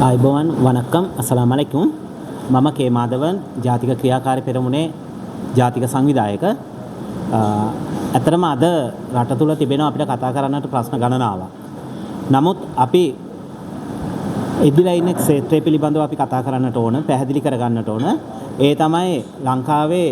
ආයිබෝවන් වනක්කම් අස්සලාමු අලයිකුම් මම කේ මාධවන් ජාතික ක්‍රියාකාරී පෙරමුණේ ජාතික සංවිධායක ඇත්තටම අද රට තුල තිබෙනවා අපිට කතා කරන්නට ප්‍රශ්න ගණනාවක්. නමුත් අපි ඉදිරියේ ඉන්න ක්ෂේත්‍රය පිළිබඳව අපි කතා කරන්නට ඕන, පැහැදිලි කරගන්නට ඕන. ඒ තමයි ලංකාවේ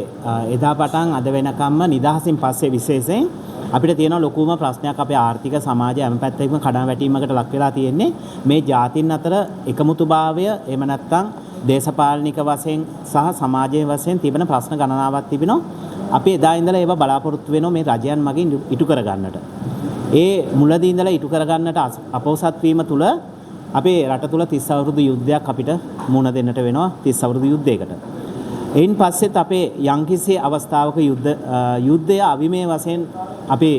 එදා පටන් අද වෙනකම්ම නිදහසින් පස්සේ විශේෂයෙන් අපිට තියෙන ලොකුම ප්‍රශ්නයක් අපේ ආර්ථික සමාජය හැම පැත්තකින්ම කඩා වැටීමකට ලක් වෙලා තියෙන්නේ මේ ජාතීන් අතර එකමුතුභාවය එහෙම නැත්නම් දේශපාලනික වශයෙන් සහ සමාජයේ වශයෙන් තිබෙන ප්‍රශ්න ගණනාවක් තිබෙනවා. අපි එදා ඉඳලා ඒවා බලාපොරොත්තු වෙනවා මේ රජයන් මගින් ඉටු කරගන්නට. ඒ මුලදී ඉඳලා ඉටු කරගන්නට අපොහසත් වීම තුල අපේ රට තුල 30 අවුරුදු යුද්ධයක් අපිට මුහුණ දෙන්නට වෙනවා 30 අවුරුදු යුද්ධයකට. එයින් පස්සෙත් අපේ යම්කිසි අවස්ථාවක යුද්ධය අවිමේ වශයෙන් අපි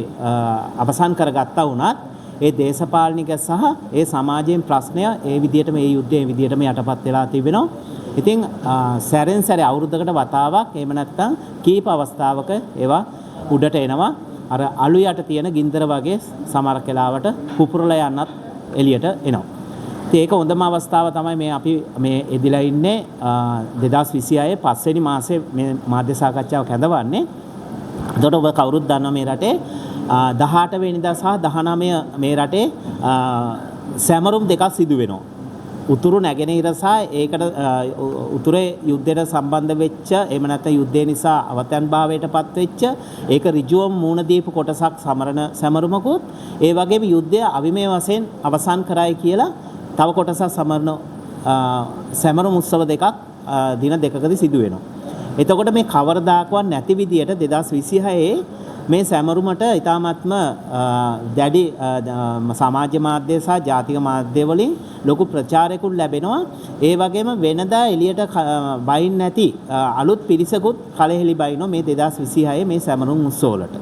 අවසන් කරගත්තා වුණත් ඒ දේශපාලනික සහ ඒ සමාජයෙන් ප්‍රශ්නය ඒ විදිහටම ඒ යුද්ධයේ විදිහටම යටපත් වෙලා තිබෙනවා. ඉතින් සැරෙන් සැරේ අවුරුද්දකට වතාවක් එහෙම නැත්නම් කීප අවස්ථාවක ඒවා උඩට එනවා. අර අලු යට තියෙන ගින්දර වගේ සමහර කාලවට පුපුරලා යන්නත් එළියට එනවා. ඒක හොඳම අවස්ථාව තමයි මේ අපි මේ එදිලා ඉන්නේ 2026 පස්වෙනි මාසේ මේ මාධ්‍ය සාකච්ඡාව කැඳවන්නේ. එතකොට ඔබ කවුරුත් දන්නවා මේ රටේ 18 වෙනිදා සහ 19 මේ රටේ සැමරුම් දෙකක් සිදු වෙනවා. උතුරු නැගෙනහිර සහ ඒකට උතුරේ යුද්ධයට සම්බන්ධ වෙච්ච එහෙම නැත්නම් යුද්ධය නිසා අවතන් භාවයටපත් වෙච්ච ඒක ඍජුවම මූණ දීපු කොටසක් සමරන සැමරුමකුත් ඒ වගේම යුද්ධය අවිමේ වශයෙන් අවසන් කරයි කියලා තව කොටසක් සමරන සැමරුම් උත්සව දෙකක් දින දෙකකදී සිදු වෙනවා. එතකොට මේ කවරදාකවත් නැති විදියට 2026 මේ සැමරුමට ඊ타ත්ම දැඩි සමාජ මාධ්‍ය සහ ජාතික මාධ්‍ය වලින් ලොකු ප්‍රචාරයකුත් ලැබෙනවා. ඒ වගේම වෙනදා එළියට බයින් නැති අලුත් පිරිසකුත් කලෙහිලි බයිනෝ මේ 2026 මේ සැමරුම් උත්සවවලට.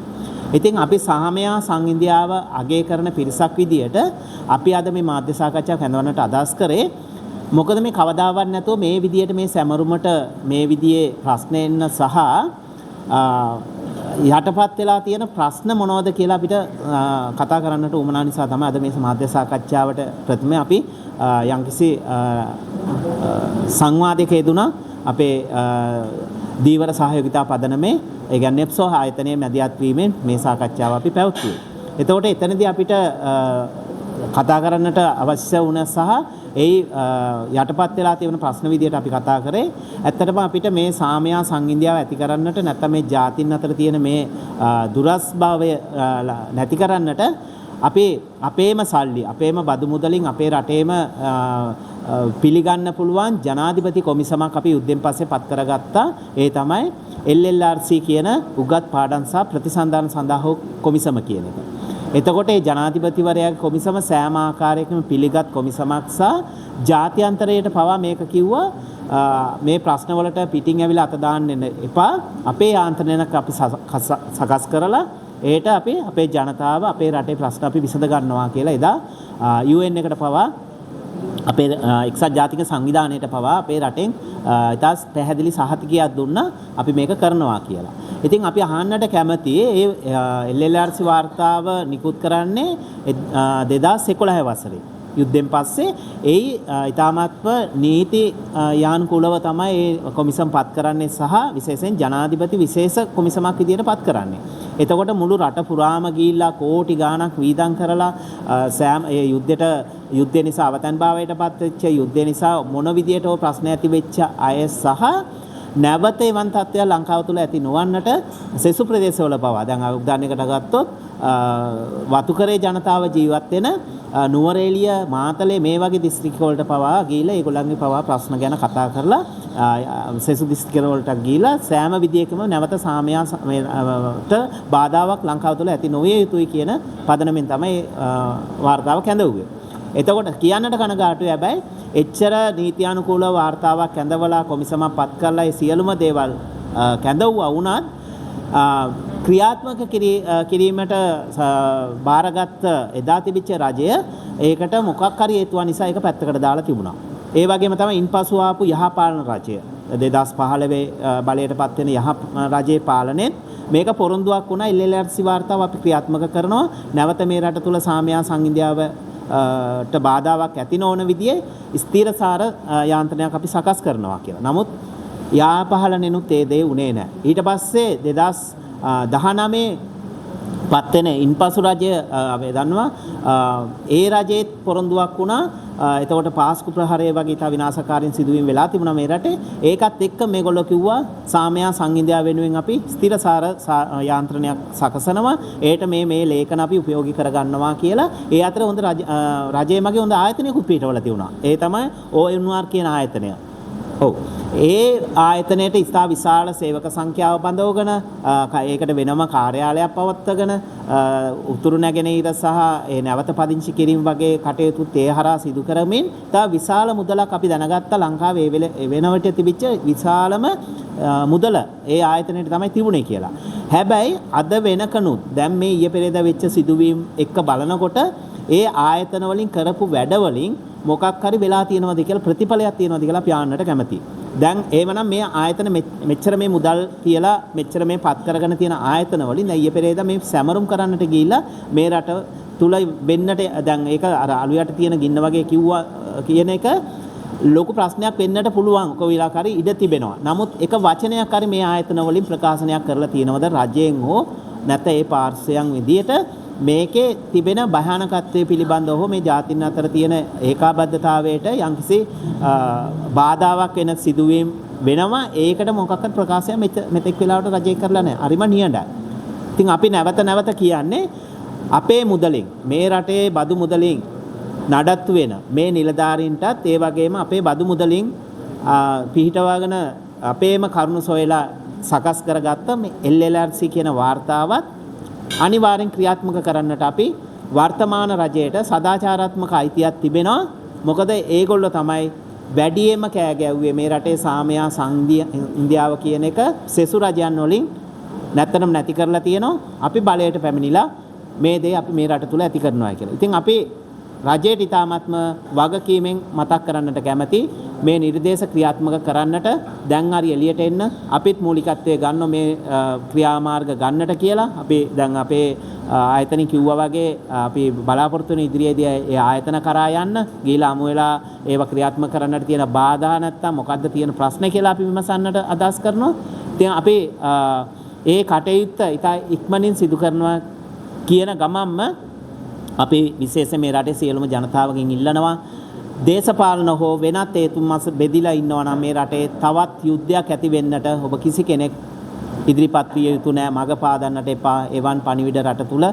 ඉතින් අපි සාමයා සංඉන්දියාව අගය කරන පිරිසක් විදියට අපි අද මේ මාධ්‍ය සාකච්ඡාවක් හැඳවන්නට අදහස් කරේ. මොකද මේ කවදාවත් නැතුව මේ විදියට මේ සැමරුමට මේ විදියේ ප්‍රශ්න එන්න සහ යටපත් වෙලා තියෙන ප්‍රශ්න මොනවද කියලා අපිට කතා කරන්නට උවමනා නිසා තමයි අද මේ මාධ්‍ය සාකච්ඡාවට ප්‍රථම අපි යම්කිසි සංවාදයක යෙදුණා අපේ දීවර සහයෝගිතා පදනමේ ඒ කියන්නේ නෙප්සෝ ආයතනයේ මැදිහත් වීමෙන් මේ සාකච්ඡාව අපි පැවැත්වුවේ. එතකොට එතනදී අපිට කතා කරන්නට අවශ්‍ය වුණ සහ ඒ යටපත් වෙලා තියෙන ප්‍රශ්න විදියට අපි කතා කරේ ඇත්තටම අපිට මේ සාමයා සංඉන්දියාව ඇති කරන්නට නැත්නම් මේ ජාතින් අතර තියෙන මේ දුරස්භාවය නැති කරන්නට අපි අපේම සල්ලි අපේම බදු මුදලින් අපේ රටේම පිළිගන්න පුළුවන් ජනාධිපති කොමිසමක් අපි යුද්ධෙන් පස්සේ පත් කරගත්තා. ඒ තමයි LLRC කියන උගත් පාඩම් සහ ප්‍රතිසන්ධාන සඳහා හෝ කොමිසම කියන එක. එතකොට මේ ජනාධිපතිවරයාගේ කොමිසම සෑම ආකාරයකින්ම පිළිගත් කොමිසමක් සහ ජාත්‍යන්තරයට පවා මේක කිව්වා මේ ප්‍රශ්න වලට පිටින් ඇවිල්ලා අත දාන්න එපා. අපේ ආන්තරණයක් අපි සකස් කරලා ඒට අපි අපේ ජනතාව අපේ රටේ ප්‍රශ්න අපි විසඳ ගන්නවා කියලා එදා UN එකට පවා අපේ එක්සත් ජාතික සංවිධානයට පවා අපේ රටෙන් ඉතාස් පැහැදිලි සහතිකයක් දුන්නා අපි මේක කරනවා කියලා. ඉතින් අපි අහන්නට කැමති ඒ LLRC වාර්තාව නිකුත් කරන්නේ 2011 වසරේ. යුද්ධෙන් පස්සේ ඒ ඊ타මාත්ම නීති යානුකූලව තමයි මේ කොමිසම් පත් කරන්නේ සහ විශේෂයෙන් ජනාධිපති විශේෂ කොමිසමක් විදියට පත් කරන්නේ. එතකොට මුළු රට පුරාම ගිහිල්ලා කෝටි ගාණක් වීදම් කරලා සෑම ඒ යුද්ධය නිසා අවතන් භාවයටපත් වෙච්ච යුද්ධය නිසා මොන විදියට හෝ ප්‍රශ්න ඇති වෙච්ච අය සහ නැවත එවන් තත්ත්වයක් ලංකාව තුළ ඇති නොවන්නට සෙසු ප්‍රදේශවල පවා දැන් උදාහරණයකට ගත්තොත් වතුකරේ ජනතාව ජීවත් වෙන නුවරඑළිය මාතලේ මේ වගේ දිස්ත්‍රික්ක වලට පවා ගිහිල්ලා ඒගොල්ලන්ගේ පවා ප්‍රශ්න ගැන කතා කරලා සෙසු දිස්ත්‍රික්ක වලට ගිහිල්ලා සෑම විදියකම නැවත සාමයට බාධාවක් ලංකාව තුළ ඇති නොවිය යුතුයි කියන පදනමෙන් තමයි වාර්තාව කැඳවුවේ. එතකොට කියන්නට කනගාටුයි හැබැයි එච්චර නීතියානුකූල වාර්තාවක් කැඳවලා කොමිසමක් පත් කරලා ඒ සියලුම දේවල් කැඳවුවා වුණත් ක්‍රියාත්මක කිරීමට බාරගත් එදා තිබිච්ච රජය ඒකට මොකක් හරි හේතුවක් නිසා ඒක පැත්තකට දාලා තිබුණා. ඒ වගේම තමයි ඉන්පසු ආපු යහපාලන රජය 2015 බලයට පත් වෙන යහ රජයේ පාලනයෙන් මේක පොරොන්දුවක් වුණා LLRC වාර්තාව අපි ක්‍රියාත්මක කරනවා. නැවත මේ රට තුල සාමයා සංඉන්දියාව ට බාධාවක් ඇති නොවන විදිහේ ස්ථිරසාර යාන්ත්‍රණයක් අපි සකස් කරනවා කියලා. නමුත් යාපහලනෙනුත් ඒ දේ උනේ නැහැ. ඊට පස්සේ 2019 පත් වෙන ඉන්පසු රජය අපි දන්නවා ඒ රජයේ පොරොන්දුවක් වුණා. එතකොට පාස්කු ප්‍රහාරය වගේ ඉතා විනාශකාරීන් සිදුවීම් වෙලා තිබුණා මේ රටේ. ඒකත් එක්ක මේගොල්ලෝ කිව්වා සාමයා සංහිඳියා වෙනුවෙන් අපි ස්ථිරසාර යාන්ත්‍රණයක් සකසනවා. ඒට මේ ලේඛන අපි උපයෝගී කරගන්නවා කියලා. ඒ අතර හොඳ රජයේ මගේ හොඳ ආයතනයකුත් පිටවල තිබුණා. ඒ තමයි ONR කියන ආයතනය. ඔව්. ඒ ආයතනයේට ඉස්සා විශාල සේවක සංඛ්‍යාව බඳවගෙන ඒකට වෙනම කාර්යාලයක් පවත්වාගෙන උතුරු නැගෙනහිර සහ ඒ නැවත පදිංචි කිරීම වගේ කටයුතුත් ඒ හරහා සිදු කරමින් තව විශාල මුදලක් අපි දැනගත්ත ලංකාවේ වෙනවට තිබිච්ච විශාලම මුදල ඒ ආයතනයේ තමයි තිබුණේ කියලා. හැබැයි අද වෙනකනුත් දැන් මේ ඊයේ පෙරේද වෙච්ච සිදුවීම් එක්ක බලනකොට ඒ ආයතන වලින් කරපු වැඩ වලින් මොකක් හරි වෙලා තියෙනවද කියලා ප්‍රතිඵලයක් තියෙනවද කියලා අපි ආන්නට කැමතියි. දැන් එහෙමනම් මේ ආයතන මෙච්චර මේ මුදල් කියලා මෙච්චර මේ පත් කරගෙන තියෙන ආයතන වලින් දැන් ඊයේ පෙරේද මේ සැමරුම් කරන්නට ගිහිල්ලා මේ රට තුල වෙන්නට දැන් ඒක අර අලුයට තියෙන ගින්න වගේ කිව්වා කියන එක ලොකු ප්‍රශ්නයක් වෙන්නට පුළුවන් කොවිලා කරි ඉඩ තිබෙනවා. නමුත් එක වචනයක් හරි මේ ආයතන වලින් ප්‍රකාශනයක් කරලා තියෙනවද රජයෙන් හෝ නැත්නම් ඒ පාර්ශ්වයන් විදියට මේකේ තිබෙන භයානකත්වයේ පිළිබඳව හෝ මේ ජාතින් අතර තියෙන ඒකාබද්ධතාවයට යම්කිසි බාධාවක් වෙන සිදුවීම් වෙනවා. ඒකට මොකක්ද ප්‍රකාශය මෙතෙක් වෙලාවට රජය කරලා නැහැ. හරිම නියඬයි. ඉතින් අපි නැවත කියන්නේ අපේ මුදලින් මේ රටේ බදු මුදලින් නඩත්තු වෙන මේ නිලධාරීන්ටත් ඒ වගේම අපේ බදු මුදලින් පිහිටවාගෙන අපේම කරුණු සොයලා සකස් කරගත්ත මේ LLRC කියන වාර්තාවත් අනිවාර්යෙන් ක්‍රියාත්මක කරන්නට අපි වර්තමාන රජයට සදාචාරාත්මක අයිතියක් තිබෙනවා. මොකද ඒගොල්ලෝ තමයි වැඩියෙන්ම කෑ ගැව්වේ මේ රටේ සාමයා ඉන්දියාව කියන එක සෙසු රජයන් වලින් නැත්තම් නැති කරලා තියෙනවා. අපි බලයට පැමිණිලා මේ දේ අපි මේ රට තුල ඇති කරනවා කියලා. ඉතින් අපි රජයට ඉතාමත්ම වගකීමෙන් මතක් කරන්නට කැමති මේ නිර්දේශ ක්‍රියාත්මක කරන්නට දැන් හරි එළියට එන්න අපිත් මූලිකත්වයේ ගන්න මේ ක්‍රියාමාර්ග ගන්නට කියලා අපි දැන් අපේ ආයතන කිව්වා වගේ අපි බලාපොරොත්තු වෙන ඉදිරියේදී ඒ ආයතන කරා යන්න ගිහිලා අමු වෙලා ඒව ක්‍රියාත්මක කරන්නට තියෙන බාධා නැත්තම් මොකද්ද තියෙන ප්‍රශ්න කියලා අපි විමසන්නට අදහස් කරනවා. ඉතින් අපි ඒ කටයුත්ත ඉතා ඉක්මනින් සිදු කරනවා කියන ගමන්ම අපි විශේෂයෙන් මේ රටේ සියලුම ජනතාවගෙන් ඉල්ලනවා දේශපාලන හෝ වෙනත් හේතුන් මත බෙදිලා ඉන්නවා නම් මේ රටේ තවත් යුද්ධයක් ඇති වෙන්නට ඔබ කිසි කෙනෙක් ඉදිරිපත් විය යුතු නැහැ. මඟ පාදන්නට එපා. එවන් පණිවිඩ රට තුල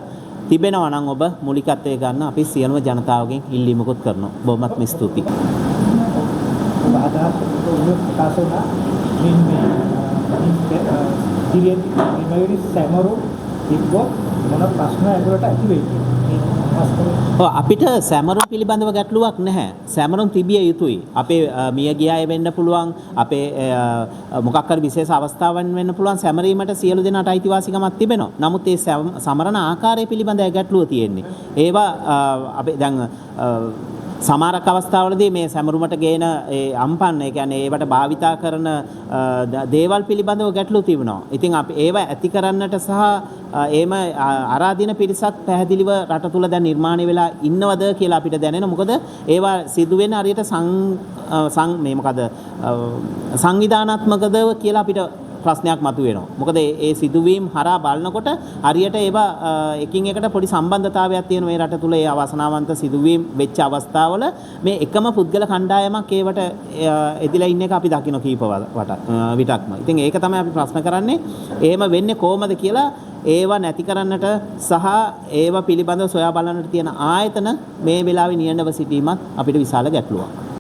තිබෙනවා නම් ඔබ මූලිකත්වයේ ගන්න අපි සියලුම ජනතාවගෙන් ඉල්ලීමකුත් කරනවා. බොහොමත්ම ස්තුතියි. අපිට සැමරුම් පිළිබඳව ගැටලුවක් නැහැ. සැමරුම් තිබිය යුතුයි. අපේ මිය ගිය අය වෙන්න පුළුවන්. අපේ මොකක් හරි විශේෂ අවස්ථාවන් වෙන්න පුළුවන්. සැමරීමට සියලු දෙනාට අයිතිවාසිකමක් තිබෙනවා. නමුත් ඒ සමරන ආකාරය පිළිබඳව ගැටලුව තියෙන්නේ. ඒවා අපි දැන් සමහරක් අවස්ථාවලදී මේ සැමරුමට ගේන ඒ අම්පන්න ඒ කියන්නේ ඒවට භාවිතා කරන දේවල් පිළිබඳව ගැටලු තිබෙනවා. ඉතින් අපි ඒව ඇති කරන්නට සහ එහෙම ආරාධින පිරිසක් පැහැදිලිව රට තුල දැන් නිර්මාණය වෙලා ඉන්නවද කියලා අපිට දැනෙනවා. මොකද ඒවා සිදු වෙන හරියට මේ මොකද සංවිධානාත්මකද කියලා අපිට ප්‍රශ්නයක් මතුවෙනවා. මොකද ඒ සිදුවීම් හරහා බලනකොට හරියට ඒවා එකින් එකට පොඩි සම්බන්ධතාවයක් තියෙන මේ රට තුල ඒ අවසනාවන්ත සිදුවීම් වෙච්ච අවස්ථාවල මේ එකම පුද්ගල කණ්ඩායමක් ඒවට එදිලා ඉන්න එක අපි දකින්න කීප විටක්ම. ඉතින් ඒක තමයි අපි ප්‍රශ්න කරන්නේ. එහෙම වෙන්නේ කොහොමද කියලා ඒවා නැති කරන්නට සහ ඒවා පිළිබඳව සොයා බලන්නට තියෙන ආයතන මේ වෙලාවේ නියඬව සිටීමත් අපිට විශාල ගැටලුවක්.